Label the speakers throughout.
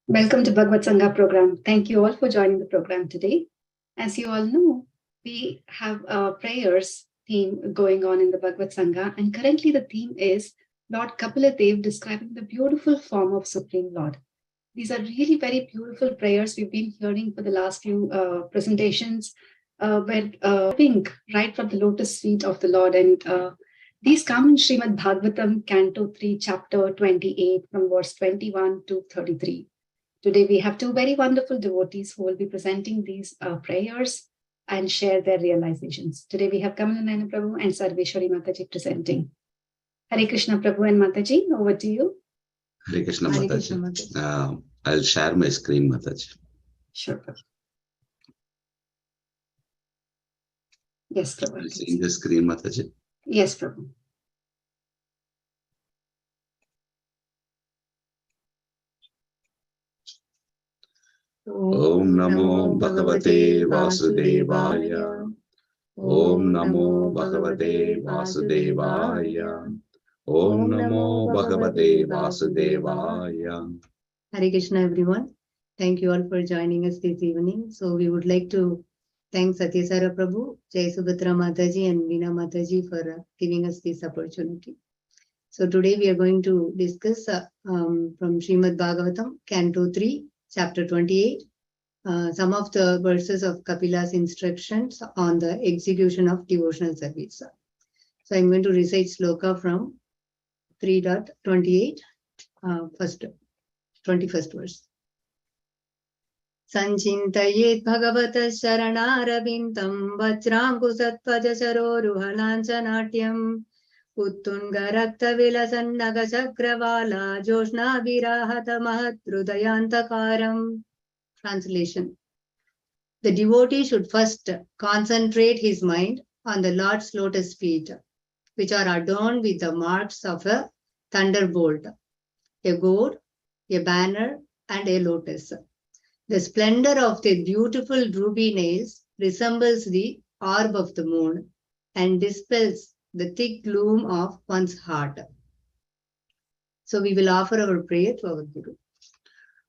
Speaker 1: Welcome to BhagavatSanga program. Thank you all for joining the program today. As you all know, we have a prayers theme going on in the BhagavatSanga, and currently the theme is Lord Kapila Dev describing the beautiful form of Supreme Lord. These are really very beautiful prayers we've been hearing for the last few presentations, where right from the lotus feet of the Lord. And these come in Srimad Bhagavatam, Canto 3, Chapter 28, from verse 21 to 33. Today, we have two very wonderful devotees who will be presenting these prayers and share their realizations. Today, we have KamalaNaayana Prabhu and Sarveshwari Mataji presenting. Hare Krishna Prabhu and Mataji, over to you.
Speaker 2: Hare Krishna Mataji. I'll share my screen, Mataji.
Speaker 1: Sure, Prabhu. Yes, Prabhu.
Speaker 2: Are you seeing the screen, Mataji?
Speaker 1: Yes, Prabhu.
Speaker 2: Om Namo Bhagavate Vasudevaya. Om Namo Bhagavate Vasudevaya. Om Namo Bhagavate Vasudevaya.
Speaker 3: Hare Krishna, everyone. Thank you all for joining us this evening. So we would like to thank Satyasara Prabhu, Jai Subhatra Mataji and Veena Mataji for giving us this opportunity. So today we are going to discuss from Srimad Bhagavatam, Canto 3, Chapter 28, some of the verses of Kapila's instructions on the execution of devotional service. So I'm going to recite sloka from 3.28, 21st verse. Sanchintayet bhagavata sharanaravintam vajrankusatpajasaroruhalancanatyam uttunga rakta vilasannaga chakravala joshna virahata mahatrudayantakaram. Translation. The devotee should first concentrate his mind on the Lord's lotus feet, which are adorned with the marks of a thunderbolt, a gourd, a banner, and a lotus. The splendor of the beautiful ruby nails resembles the orb of the moon and dispels the thick gloom of one's heart. So we will offer our prayer to our Guru.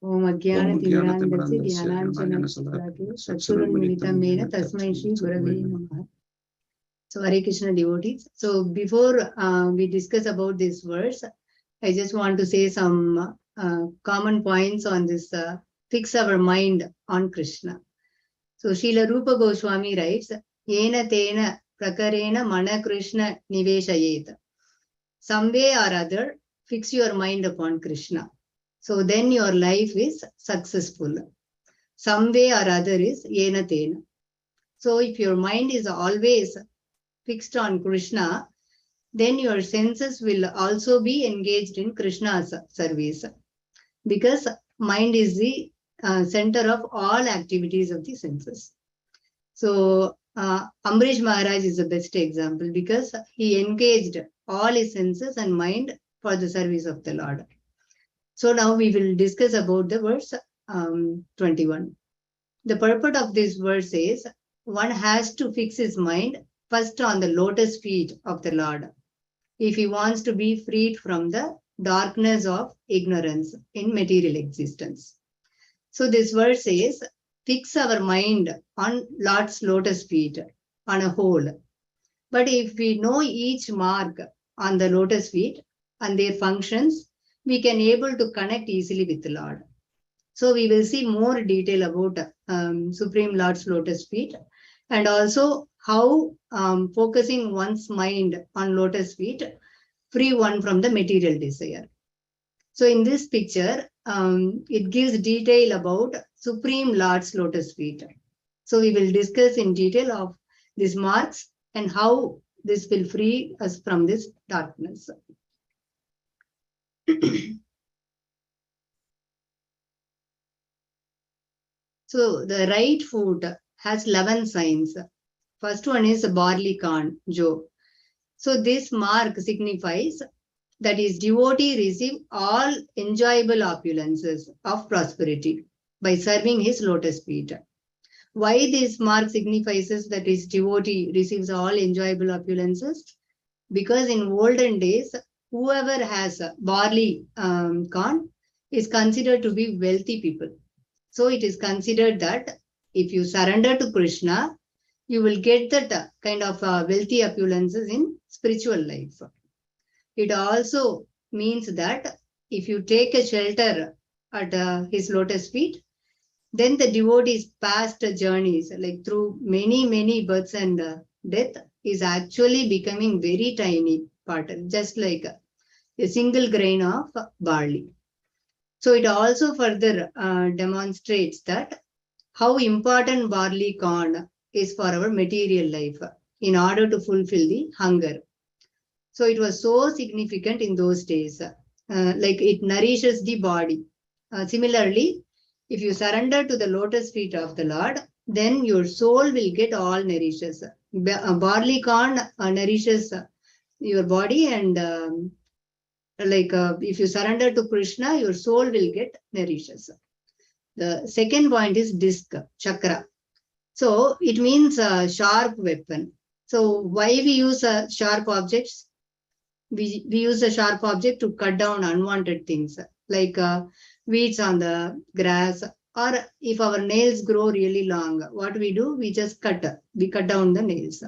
Speaker 3: Om Agyana Timranandasya Dhyananjana Satsuran Militam Mena Tasmai Shri Gurave Namaha. So Hare Krishna devotees. So before we discuss about this verse, I just want to say some common points on this fix our mind on Krishna. So Srila Rupa Goswami writes, Yena Tena Prakarena Mana Krishna Niveshayet. Some way or other, fix your mind upon Krishna. So then your life is successful. Some way or other is Yena Tena. So if your mind is always fixed on Krishna, then your senses will also be engaged in Krishna's service. Because mind is the center of all activities of the senses. So Ambrish Maharaj is the best example because he engaged all his senses and mind for the service of the Lord. So now we will discuss about the verse 21. The purport of this verse is one has to fix his mind first on the lotus feet of the Lord if he wants to be freed from the darkness of ignorance in material existence. So this verse says, fix our mind on Lord's lotus feet on a whole. But if we know each mark on the lotus feet and their functions, we can able to connect easily with the Lord. So we will see more detail about Supreme Lord's lotus feet and also how focusing one's mind on lotus feet free one from the material desire. So in this picture, it gives detail about Supreme Lord's lotus feet. So we will discuss in detail of these marks and how this will free us from this darkness. So the right foot has 11 signs. First one is barley corn, Jo. So this mark signifies that his devotee receive all enjoyable opulences of prosperity by serving his lotus feet. Why this mark signifies that his devotee receives all enjoyable opulences? Because in olden days, whoever has barley corn is considered to be wealthy people. So it is considered that if you surrender to Krishna, you will get that kind of wealthy opulences in spiritual life. It also means that if you take a shelter at his lotus feet, then the devotee's past journeys, like through many births and death, is actually becoming very tiny part, just like a single grain of barley. So it also further demonstrates that how important barley corn is for our material life in order to fulfill the hunger. So it was so significant in those days, like it nourishes the body. Similarly, if you surrender to the lotus feet of the Lord, then your soul will get all nourishes. Barley corn nourishes your body, and if you surrender to Krishna, your soul will get nourishes. The second point is disc, chakra. So it means a sharp weapon. So why we use sharp objects? We use a sharp object to cut down unwanted things, like weeds on the grass, or if our nails grow really long, what we do? We just cut down the nails.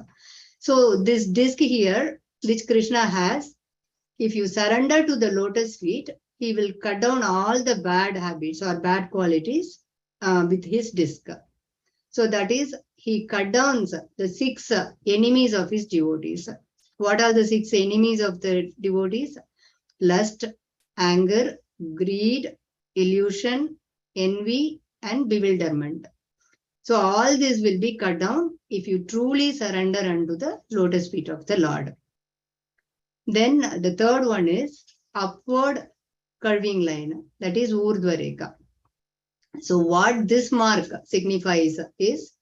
Speaker 3: So this disc here, which Krishna has, if you surrender to the lotus feet, he will cut down all the bad habits or bad qualities with his disc. So that is, he cut down the 6 enemies of his devotees. What are the 6 enemies of the devotees? Lust, anger, greed, illusion, envy, and bewilderment. So all this will be cut down if you truly surrender unto the lotus feet of the Lord. Then the third one is upward curving line, that is Urdhva Rekha. So what this mark signifies is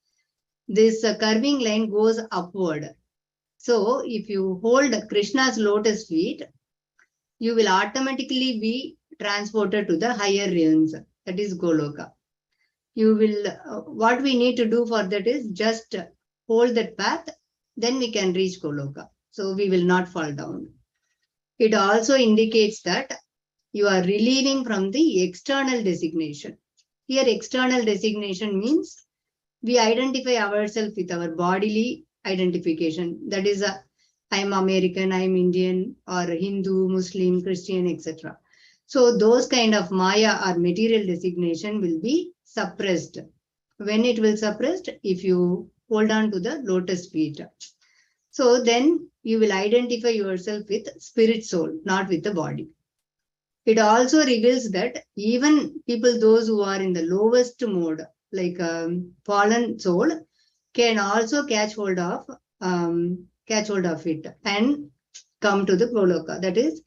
Speaker 3: this curving line goes upward. So if you hold Krishna's lotus feet, you will automatically be transported to the higher realms, that is Goloka. You will, what we need to do for that is just hold that path, then we can reach Goloka. So we will not fall down. It also indicates that you are relieving from the external designation. Here external designation means we identify ourselves with our bodily identification. That is, I'm American, I'm Indian, or Hindu, Muslim, Christian, etc. So those kind of Maya or material designation will be suppressed. When it will suppressed? If you hold on to the lotus feet. So then you will identify yourself with spirit soul, not with the body. It also reveals that even people, those who are in the lowest mode, like fallen soul, can also catch hold of it and come to the Goloka. That is,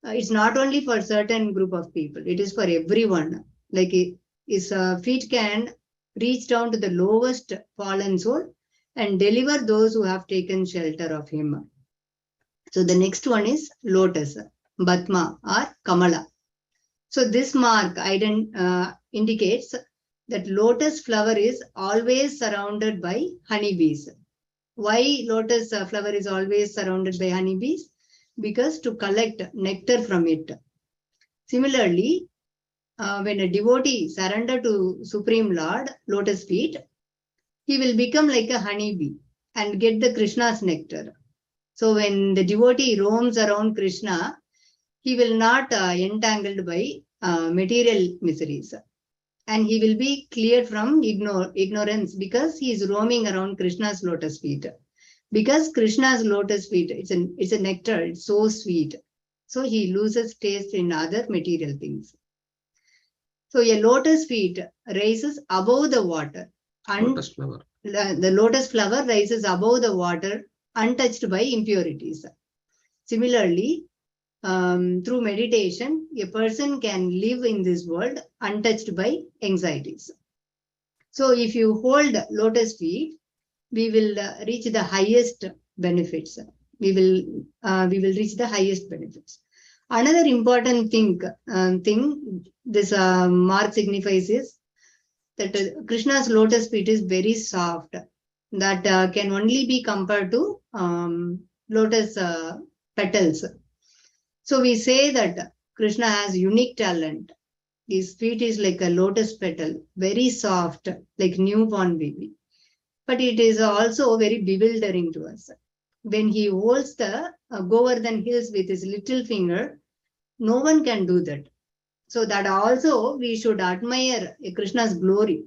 Speaker 3: it's not only for certain group of people, it is for everyone. Like his feet can reach down to the lowest fallen soul and deliver those who have taken shelter of him. So the next one is lotus, Batma or Kamala. So this mark indicates that lotus flower is always surrounded by honeybees. Why lotus flower is always surrounded by honeybees? Because to collect nectar from it. Similarly, when a devotee surrender to Supreme Lord, lotus feet, he will become like a honeybee and get the Krishna's nectar. So when the devotee roams around Krishna, he will not entangled by material miseries. And he will be cleared from ignorance because he is roaming around Krishna's lotus feet. Because Krishna's lotus feet, it's a nectar, it's so sweet. So he loses taste in other material things. So a lotus feet rises above the water.
Speaker 2: Lotus flower.
Speaker 3: The lotus flower rises above the water, untouched by impurities. Similarly, through meditation, a person can live in this world untouched by anxieties. So if you hold lotus feet, we will reach the highest benefits. We will reach the highest benefits. Another important thing this mark signifies is that Krishna's lotus feet is very soft. That can only be compared to lotus petals. So we say that Krishna has unique talent. His feet is like a lotus petal, very soft, like newborn baby. But it is also very bewildering to us. When he holds the Govardhan hills with his little finger, no one can do that. So that also we should admire Krishna's glory.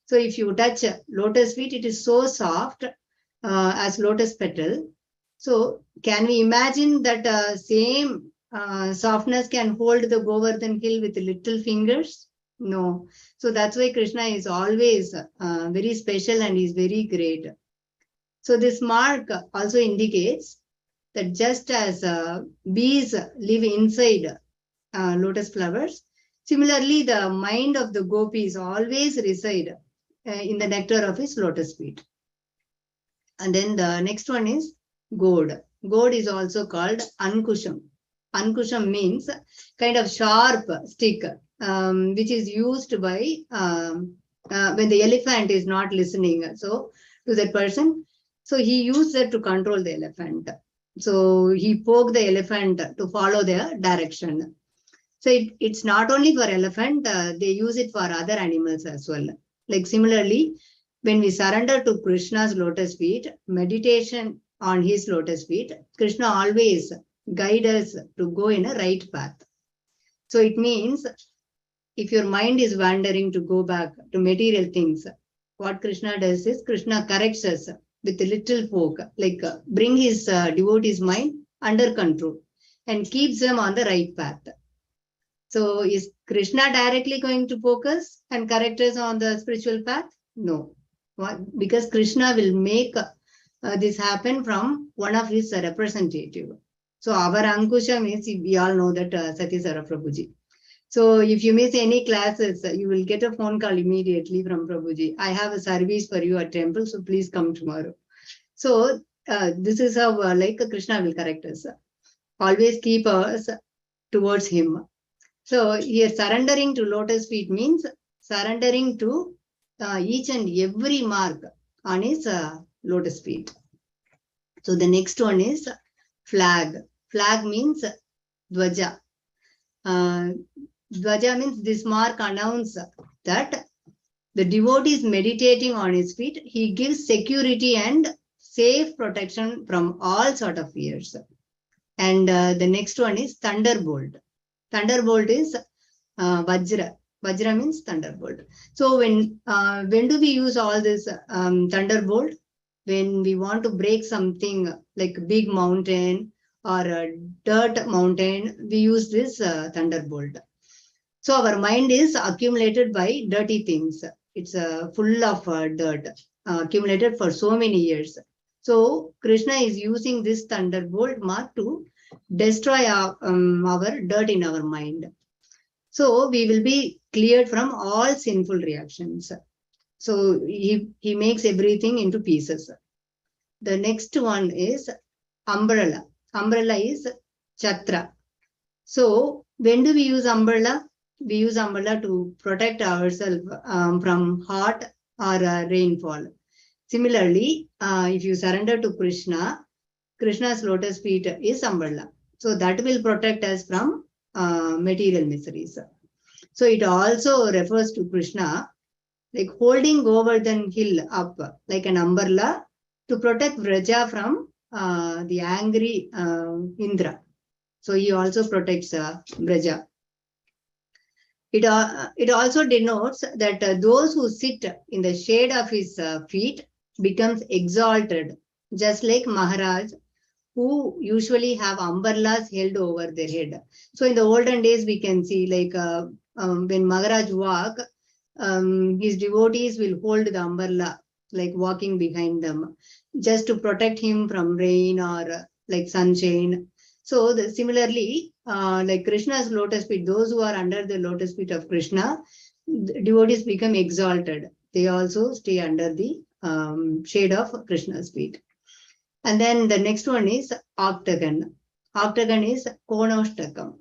Speaker 3: So if you touch lotus feet, it is so soft as lotus petal. So can we imagine that same softness can hold the Govardhan hill with little fingers? No. So that's why Krishna is always very special and is very great. So this mark also indicates that just as bees live inside lotus flowers, similarly the mind of the gopis always reside in the nectar of his lotus feet. And then the next one is gourd. Gourd is also called ankusham. Ankusham means kind of sharp stick, which is used by when the elephant is not listening. So to that person, so he used that to control the elephant. So he poked the elephant to follow their direction. So it's not only for elephant, they use it for other animals as well. Like similarly, when we surrender to Krishna's lotus feet, meditation on his lotus feet, Krishna always guides us to go in a right path. So it means if your mind is wandering to go back to material things, what Krishna does is Krishna corrects us with a little poke, like bring his devotee's mind under control and keeps them on the right path. So is Krishna directly going to focus and correct us on the spiritual path? No. Why? Because Krishna will make this happen from one of his representative. So our Ankusham is, we all know that Sati Sara Prabhuji. So if you miss any classes, you will get a phone call immediately from Prabhuji. I have a service for you at temple, so please come tomorrow. So this is how like Krishna will correct us. Always keep us towards him. So here surrendering to lotus feet means surrendering to each and every mark on his lotus feet. So the next one is flag. Flag means dvaja. Dvaja means this mark announces that the devotee is meditating on his feet. He gives security and safe protection from all sort of fears. And the next one is thunderbolt. Thunderbolt is Vajra. Vajra means thunderbolt. So when do we use all this thunderbolt? When we want to break something like big mountain or a dirt mountain, we use this thunderbolt. So our mind is accumulated by dirty things. It's full of dirt accumulated for so many years. So Krishna is using this thunderbolt mark to destroy our dirt in our mind. So we will be cleared from all sinful reactions. So he makes everything into pieces. The next one is umbrella. Umbrella is chatra. So when do we use umbrella? We use umbrella to protect ourselves from hot or rainfall. Similarly, if you surrender to Krishna, Krishna's lotus feet is umbrella. So that will protect us from material miseries. So it also refers to Krishna like holding Govardhan hill up like an umbrella to protect Vraja from the angry Indra. So he also protects Vraja. It also denotes that those who sit in the shade of his feet becomes exalted, just like Maharaj, who usually have umbrellas held over their head. So in the olden days, we can see like when Maharaj walk, his devotees will hold the umbrella, like walking behind them, just to protect him from rain or like sunshine. So similarly, like Krishna's lotus feet, those who are under the lotus feet of Krishna, devotees become exalted. They also stay under the shade of Krishna's feet. And then the next one is octagon. Octagon is konoshtakam.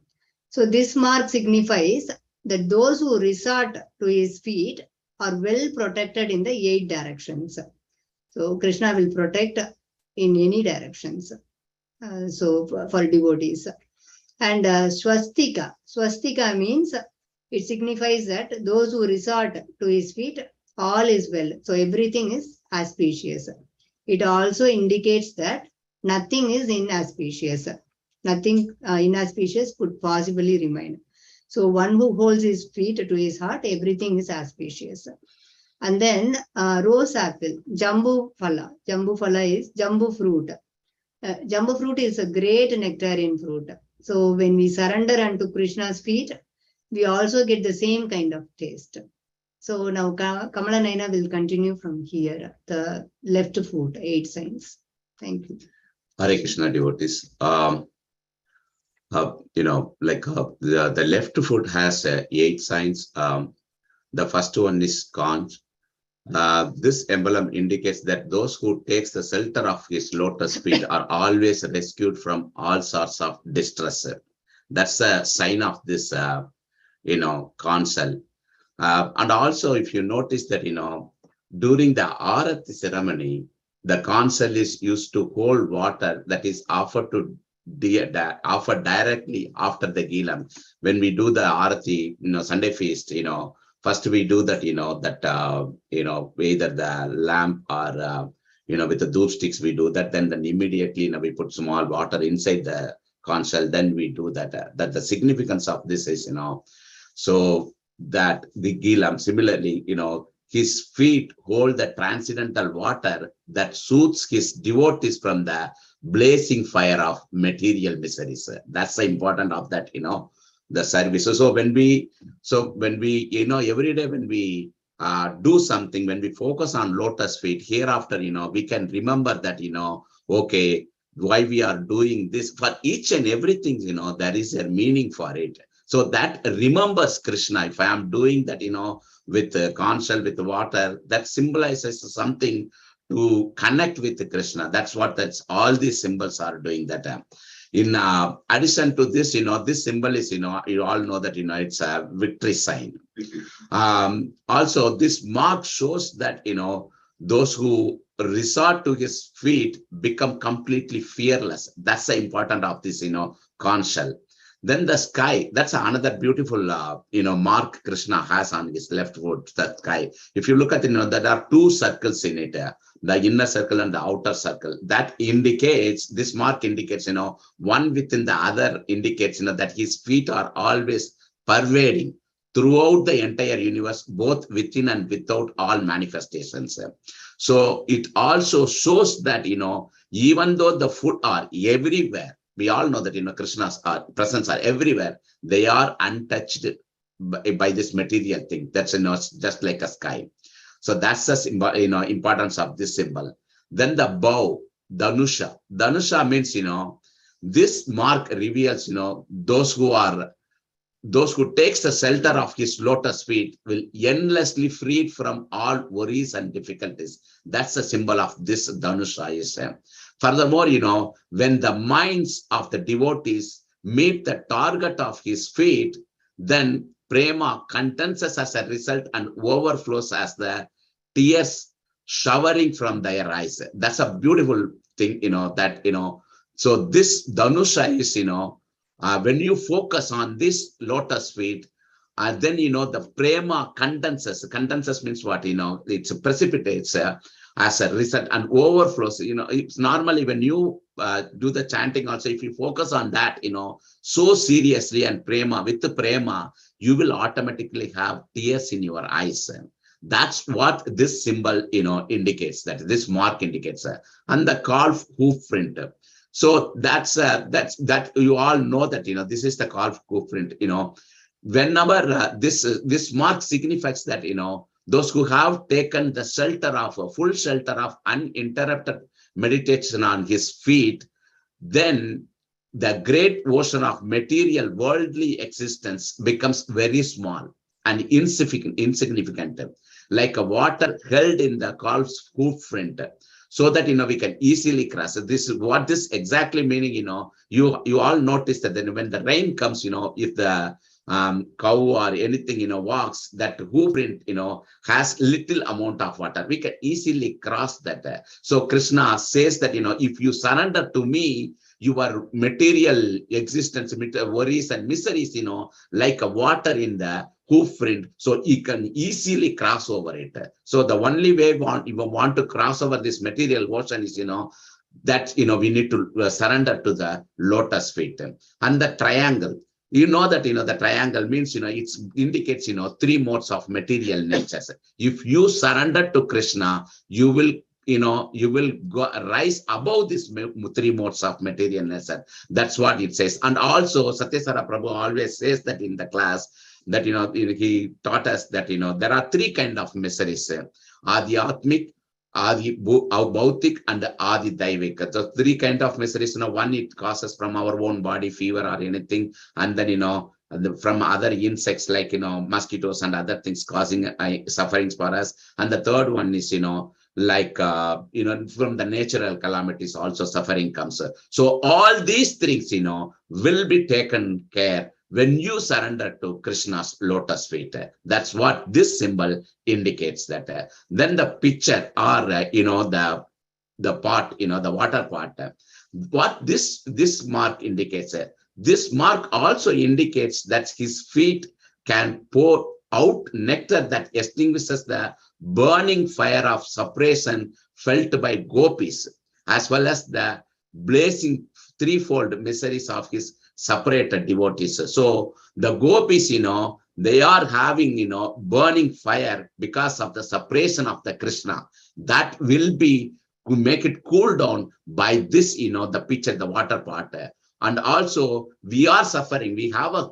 Speaker 3: So this mark signifies that those who resort to his feet are well protected in the 8 directions. So Krishna will protect in any directions. So for devotees. And swastika. Swastika means It signifies that those who resort to his feet, all is well. So everything is auspicious. It also indicates that nothing is inauspicious. Nothing inauspicious could possibly remain. So one who holds his feet to his heart, everything is auspicious. And then rose apple, jambu phala. Jambu phala is jambu fruit. Jambu fruit is a great nectarian fruit. So when we surrender unto Krishna's feet, we also get the same kind of taste. So now KamalaNaayana will continue from here, the left foot, 8 signs. Thank you.
Speaker 2: Hare Krishna devotees. The left foot has 8 signs. The first one is conch. This emblem indicates that those who takes the shelter of his lotus feet are always rescued from all sorts of distress. That's a sign of this, conch shell. And also, if you notice that, during the Arati ceremony, the conch shell is used to hold water that is offered directly after the Gilam. When we do the Arati, Sunday feast, first we do that, either the lamp or, with the doop sticks, we do that. Then immediately, we put small water inside the conch shell. Then we do that. That the significance of this is, so that the Gilam, similarly, his feet hold the transcendental water that soothes his devotees from the blazing fire of material miseries. That's the importance of that, the service. So when we, every day when we do something, when we focus on lotus feet, hereafter, we can remember that, okay, why we are doing this. For each and everything, there is a meaning for it. So that remembers Krishna. If I am doing that, with the conch shell, with the water, that symbolizes something to connect with Krishna. That's what all these symbols are doing that. In addition to this, this symbol is, you all know that, it's a victory sign. Also, this mark shows that, those who resort to his feet become completely fearless. That's the importance of this, conch shell. Then the sky, that's another beautiful, mark Krishna has on his left foot, the sky. If you look at, there are 2 circles in it, the inner circle and the outer circle. That indicates, this mark indicates, one within the other indicates, that his feet are always pervading throughout the entire universe, both within and without all manifestations. So it also shows that, even though the foot are everywhere, we all know that, Krishna's presence are everywhere. They are untouched by this material thing. That's, just like a sky. So that's the, importance of this symbol. Then the bow, Dhanusha. Dhanusha means, this mark reveals, those who takes the shelter of his lotus feet will endlessly freed from all worries and difficulties. That's the symbol of this Dhanusha is. Furthermore, when the minds of the devotees meet the target of his feet, then prema condenses as a result and overflows as the tears showering from their eyes. That's a beautiful thing, so this Dhanusha is, when you focus on this lotus feet, then, the prema condenses. Condenses means what? It's precipitates as a result and overflows. It's normally when you do the chanting also, if you focus on that, so seriously and prema, with the prema, you will automatically have tears in your eyes. That's what this symbol, indicates, that this mark indicates. And the calf hoof print. So that's that you all know that, this is the calf hoof print, whenever this mark signifies that, those who have taken the full shelter of uninterrupted meditation on his feet, then the great ocean of material worldly existence becomes very small and insignificant, like a water held in the calf's hoof print, so that, we can easily cross. This is what this exactly meaning, you all notice that then when the rain comes, if the cow or anything, walks, that hoof print, has little amount of water, we can easily cross that. So Krishna says that, if you surrender to me, your material existence, worries and miseries, like a water in the hoof print, so you can easily cross over it. So the only way you want to cross over this material ocean is, that, we need to surrender to the lotus feet. And the triangle, that, the triangle means, it indicates, three modes of material natures. If you surrender to Krishna, you will rise above these three modes of material nature. That's what it says. And also Satyasara Prabhu always says that in the class, that, he taught us that, there are three kind of miseries: Adhyatmik, Adi Bhautik, and Adi Daivik. So three kind of miseries. One, it causes from our own body, fever or anything, and then, from other insects like, mosquitoes and other things causing sufferings for us. And the third one is, like, from the natural calamities also suffering comes. So all these things, will be taken care when you surrender to Krishna's lotus feet. That's what this symbol indicates. That then the picture, or the pot, the water pot, what this mark indicates, this mark also indicates that his feet can pour out nectar that extinguishes the burning fire of separation felt by gopis, as well as the blazing threefold miseries of his separated devotees. So the gopis, they are having, burning fire because of the separation of the Krishna. That will be to make it cool down by this, the picture, the water pot. And also we are suffering. We have a,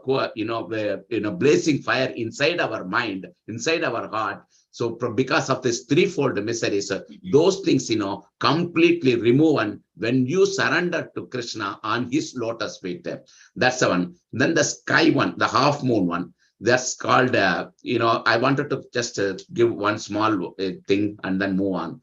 Speaker 2: blazing fire inside our mind, inside our heart. So because of this threefold miseries, those things, completely remove. And when you surrender to Krishna on his lotus feet, that's the one. Then the sky one, the half moon one, that's called, I wanted to just give one small thing and then move on.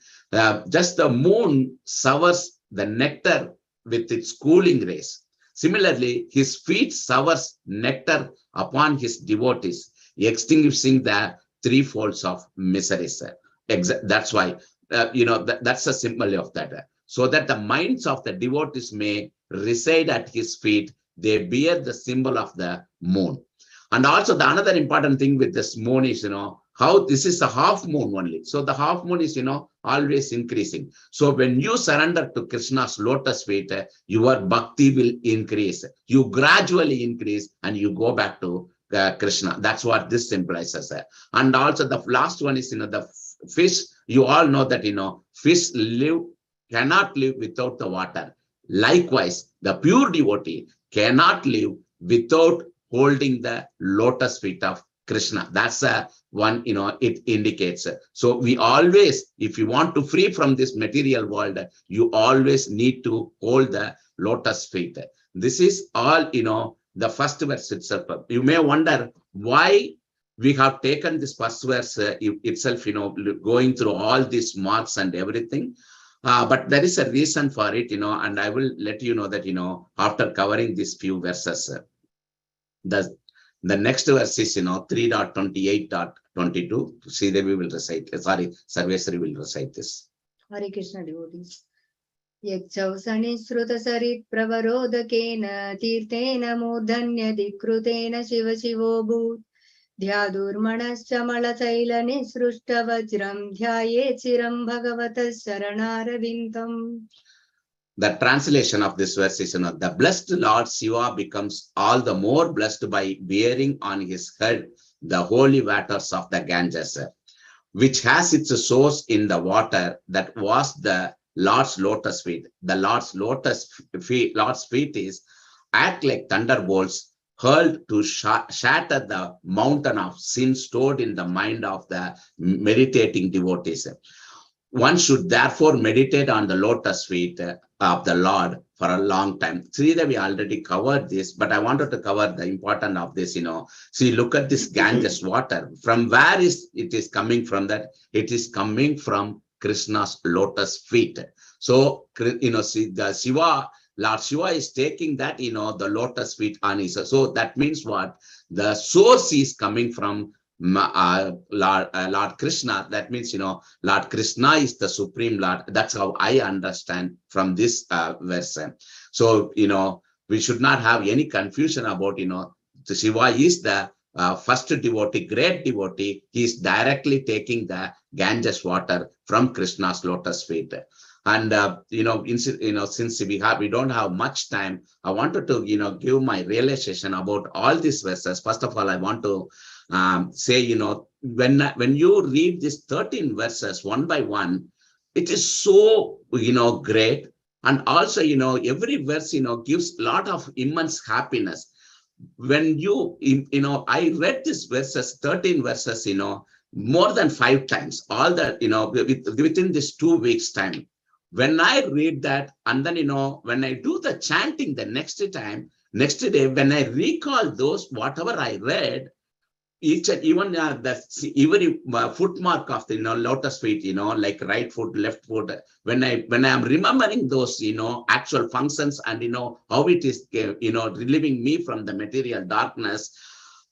Speaker 2: Just the moon showers the nectar with its cooling rays. Similarly, his feet showers nectar upon his devotees, extinguishing the three folds of miseries. That's why, that's a symbol of that. So that the minds of the devotees may reside at his feet, they bear the symbol of the moon. And also the another important thing with this moon is, how this is a half moon only. So the half moon is, always increasing. So when you surrender to Krishna's lotus feet, your bhakti will increase. You gradually increase and you go back to Krishna. That's what this symbolizes. And also the last one is, the fish. You all know that, fish cannot live without the water. Likewise, the pure devotee cannot live without holding the lotus feet of Krishna. That's one, it indicates. So we always, if you want to free from this material world, you always need to hold the lotus feet. This is all, the first verse itself. You may wonder why we have taken this first verse itself, going through all these marks and everything. But there is a reason for it, and I will let you know that, after covering these few verses, the next verse is, 3.28.22. Sridevi will recite. Sarveshwari will recite this.
Speaker 3: Hare Krishna devotees. Yakchau sanisruta sarit pravarodakena tirtena modhanya dikrutena shiva shivo bhut dhyadurmanascha malasaila nisrushta vajram dhyaye chiram bhagavatas saranaravintam.
Speaker 2: The translation of this verse is, the blessed Lord Shiva becomes all the more blessed by bearing on his head the holy waters of the Ganges, which has its source in the water that was the Lord's lotus feet. The Lord's feet is act like thunderbolts hurled to shatter the mountain of sin stored in the mind of the meditating devotees. One should therefore meditate on the lotus feet of the Lord for a long time. Sridevi already covered this, but I wanted to cover the importance of this. See, look at this Ganges water. From where is it is coming from? That it is coming from Krishna's lotus feet. So, see, the Shiva, Lord Shiva is taking that, the lotus feet on his. So that means what? The source is coming from Lord Krishna. That means, Lord Krishna is the Supreme Lord. That's how I understand from this verse. So, we should not have any confusion about, the Shiva is the first devotee, great devotee, he is directly taking the Ganges water from Krishna's lotus feet. And since we don't have much time, I wanted to give my realization about all these verses. First of all, I want to say, when you read these 13 verses one by one, it is so great. And also, every verse gives a lot of immense happiness. When I read these verses, 13 verses, more than 5 times, all that, within this 2 weeks time. When I read that, and then, when I do the chanting the next day, when I recall those, whatever I read, each and even every footmark of the lotus feet, like right foot, left foot, when I am remembering those actual functions, and how it is relieving me from the material darkness,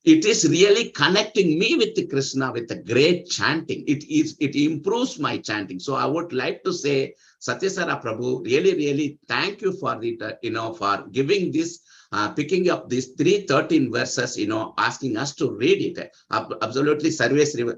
Speaker 2: it is really connecting me with the Krishna with a great chanting. It improves my chanting. So I would like to say, Satyasara Prabhu, really thank you for it, for giving this, picking up these 13 verses, asking us to read it. Absolutely, Sarveshwari,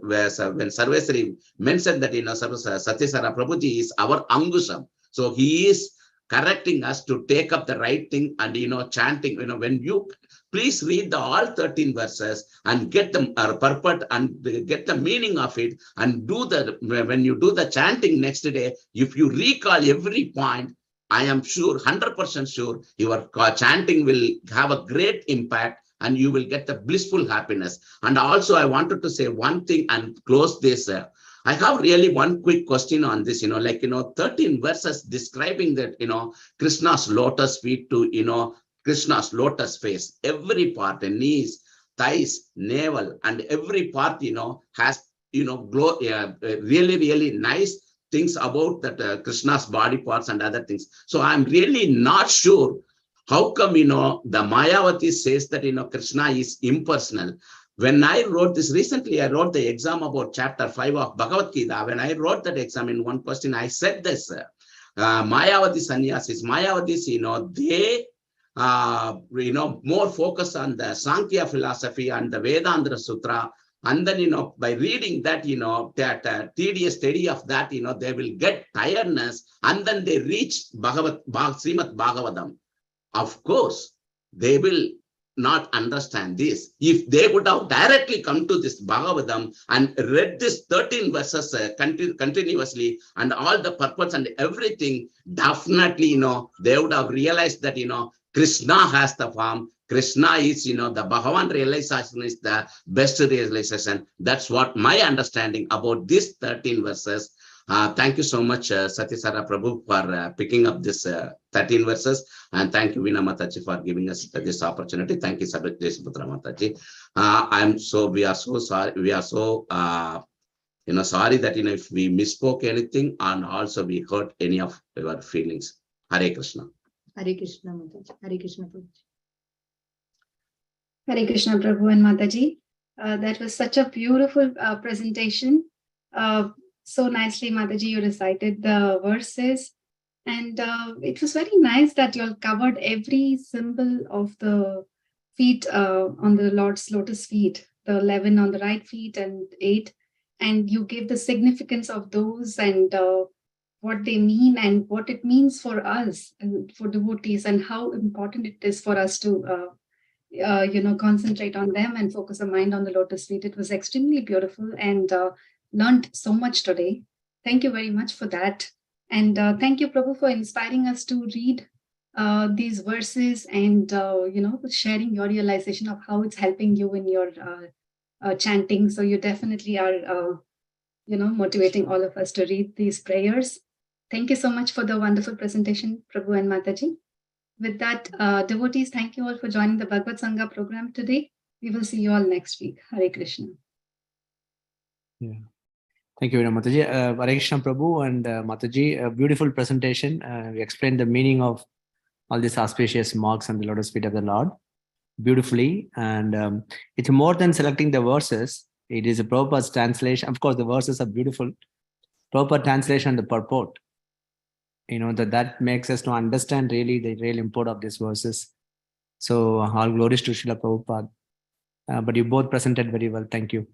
Speaker 2: when Sarveshwari mentioned that, Satyasara Prabhuji is our Angusham. So he is correcting us to take up the right thing and, chanting, when you please read all 13 verses and get the purport and get the meaning of it, and when you do the chanting next day, if you recall every point, I am sure, 100% sure, your chanting will have a great impact and you will get the blissful happiness. And also, I wanted to say one thing and close this. I have really one quick question on this, 13 verses describing that, Krishna's lotus feet to, Krishna's lotus face. Every part, the knees, thighs, navel, and every part, has, really nice things about that Krishna's body parts and other things. So I'm really not sure how come, the Mayavati says that, Krishna is impersonal. When I wrote this recently, I wrote the exam about chapter 5 of Bhagavad Gita. When I wrote that exam, in one question, I said this, Mayavati sannyasis, Mayavatis, they, more focus on the Sankhya philosophy and the Vedanta Sutra. And then, by reading that, that tedious study of that, they will get tiredness, and then they reach Srimad Bhagavatam. Of course, they will not understand this. If they would have directly come to this Bhagavatam and read this 13 verses continuously and all the purpose and everything, definitely, they would have realized that, Krishna has the form. Krishna is, the Bhagavan realization is the best realization. That's what my understanding about these 13 verses. Thank you so much, Satyasara Prabhu, for picking up this 13 verses. And thank you, Veena Mataji, for giving us this opportunity. Thank you, Sabhajyasuputra Mataji. We are so sorry. We are so, sorry that, if we misspoke anything and also we hurt any of your feelings. Hare Krishna.
Speaker 3: Hare Krishna, Mataji. Hare Krishna, Prabhu.
Speaker 1: Hare Krishna, Prabhu and Mataji. That was such a beautiful presentation. So nicely, Mataji, you recited the verses. And it was very nice that you all covered every symbol of the feet on the Lord's lotus feet, the 11 on the right feet and 8. And you gave the significance of those and what they mean and what it means for us, for devotees, and how important it is for us to concentrate on them and focus our mind on the lotus feet. It was extremely beautiful and learned so much today. Thank you very much for that. And thank you, Prabhu, for inspiring us to read these verses and, sharing your realization of how it's helping you in your chanting. So you definitely are, motivating all of us to read these prayers. Thank you so much for the wonderful presentation, Prabhu and Mataji. With that, devotees, thank you all for joining the BhagavatSanga program today. We will see you all next week. Hare Krishna.
Speaker 4: Yeah. Thank you very much, Mataji. Hare Krishna Prabhu and Mataji, a beautiful presentation. We explained the meaning of all these auspicious marks and the lotus feet of the Lord beautifully. And it's more than selecting the verses. It is a proper translation. Of course, the verses are beautiful. Proper translation, the purport. That makes us to understand really the real import of these verses. So all glories to Srila Prabhupada. but you both presented very well. Thank you.